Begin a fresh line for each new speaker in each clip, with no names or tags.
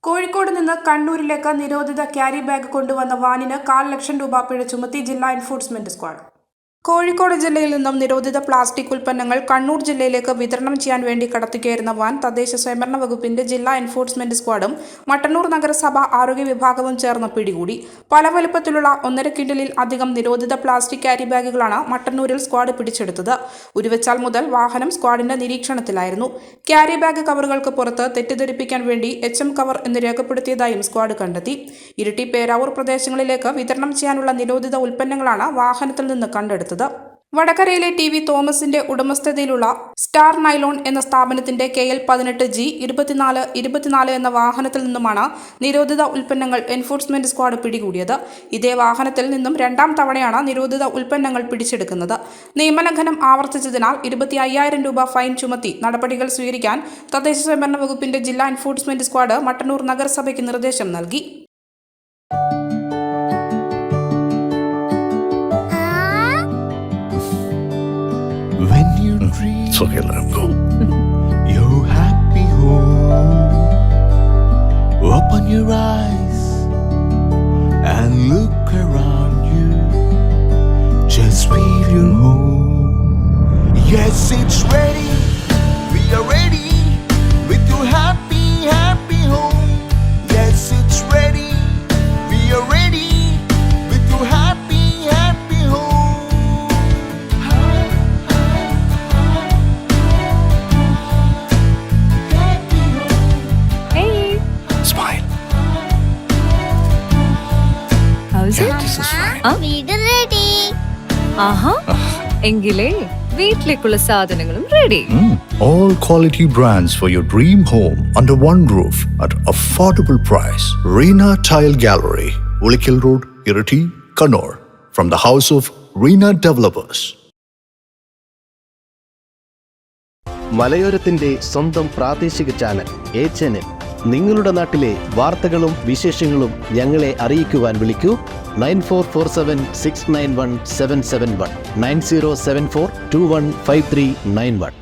കോഴിക്കോട് നിന്ന് കണ്ണൂരിലേക്ക് നിരോധിത ക്യാരി ബാഗ് കൊണ്ടുവന്ന വാനിന് 1,00,000 രൂപ പിഴ ചുമത്തി ജില്ലാ എൻഫോഴ്സ്മെന്റ് സ്ക്വാഡ്. കോഴിക്കോട് ജില്ലയിൽ നിന്നും നിരോധിത പ്ലാസ്റ്റിക് ഉൽപ്പന്നങ്ങൾ കണ്ണൂർ ജില്ലയിലേക്ക് വിതരണം ചെയ്യാൻ വേണ്ടി കടത്തുകയായിരുന്ന വാൻ തദ്ദേശ സ്വയംഭരണ വകുപ്പിന്റെ ജില്ലാ എൻഫോഴ്സ്മെന്റ് സ്ക്വാഡും മട്ടന്നൂർ നഗരസഭ ആരോഗ്യ വിഭാഗവും ചേർന്ന് പിടികൂടി. പല വലുപ്പത്തിലുള്ള 1.5 ക്വിന്റലിൽ അധികം നിരോധിത പ്ലാസ്റ്റിക് ക്യാരി ബാഗുകളാണ് മട്ടന്നൂരിൽ സ്ക്വാഡ് പിടിച്ചെടുത്തത്. ഉരുവച്ചാൽ മുതൽ വാഹനം സ്ക്വാഡിന്റെ നിരീക്ഷണത്തിലായിരുന്നു. ക്യാരി ബാഗ് കവറുകൾക്ക് പുറത്ത് തെറ്റിദ്ധരിപ്പിക്കാൻ വേണ്ടി HM കവർ എന്ന് രേഖപ്പെടുത്തിയതായും സ്ക്വാഡ് കണ്ടെത്തി. ഇരിട്ടി, പേരാവൂർ പ്രദേശങ്ങളിലേക്ക് വിതരണം ചെയ്യാനുള്ള നിരോധിത ഉൽപ്പന്നങ്ങളാണ് വാഹനത്തിൽ നിന്ന് കണ്ടെടുത്തത്. വടകരയിലെ TV തോമസിന്റെ ഉടമസ്ഥതയിലുള്ള സ്റ്റാർ നൈലോൺ എന്ന സ്ഥാപനത്തിന്റെ KL18G 2424 എന്ന വാഹനത്തിൽ നിന്നുമാണ് നിരോധിത ഉൽപ്പന്നങ്ങൾ എൻഫോഴ്സ്മെന്റ് സ്ക്വാഡ് പിടികൂടിയത്. ഇതേ വാഹനത്തിൽ നിന്നും 2ാം തവണയാണ് നിരോധിത ഉൽപ്പന്നങ്ങൾ പിടിച്ചെടുക്കുന്നത്. നിയമലംഘനം ആവർത്തിച്ചതിനാൽ 25,000 രൂപ ഫൈൻ ചുമത്തി നടപടികൾ സ്വീകരിക്കാൻ തദ്ദേശ സ്വയംഭരണ വകുപ്പിന്റെ ജില്ലാ എൻഫോഴ്സ്മെന്റ് സ്ക്വാഡ് മട്ടന്നൂർ നഗരസഭയ്ക്ക് നിർദ്ദേശം നൽകി.
When you dream,
it's okay, let him go.
Your happy home. Open your eyes and look around you. Just feel your home. Yes, it's ready. We are ready with your happy, happy home. Yes, it's ready. We are ready with your happy, happy home.
Smile.
How's it?
This is fine.
വീട് ready. ആഹാ, എങ്കിലേ വീട്ടിലേക്കുള്ള സാധനങ്ങളും ready.
All quality brands for your dream home under one roof at affordable price. Reena Tile Gallery, Ulikil Road, Iriti, Kannur. From the house of Reena Developers.
മലയോരത്തിന്റെ സ്വന്തം പ്രാദേശിക channel HNN. നിങ്ങളുടെ നാട്ടിലെ വാർത്തകളും വിശേഷങ്ങളും ഞങ്ങളെ അറിയിക്കുവാൻ വിളിക്കൂ 9447691771 9074215391.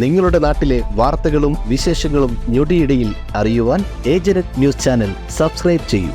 നിങ്ങളുടെ നാട്ടിലെ വാർത്തകളും വിശേഷങ്ങളും ഞൊടിയിടയിൽ അറിയുവാൻ ഏജനറ്റ് ന്യൂസ് ചാനൽ സബ്സ്ക്രൈബ് ചെയ്യൂ.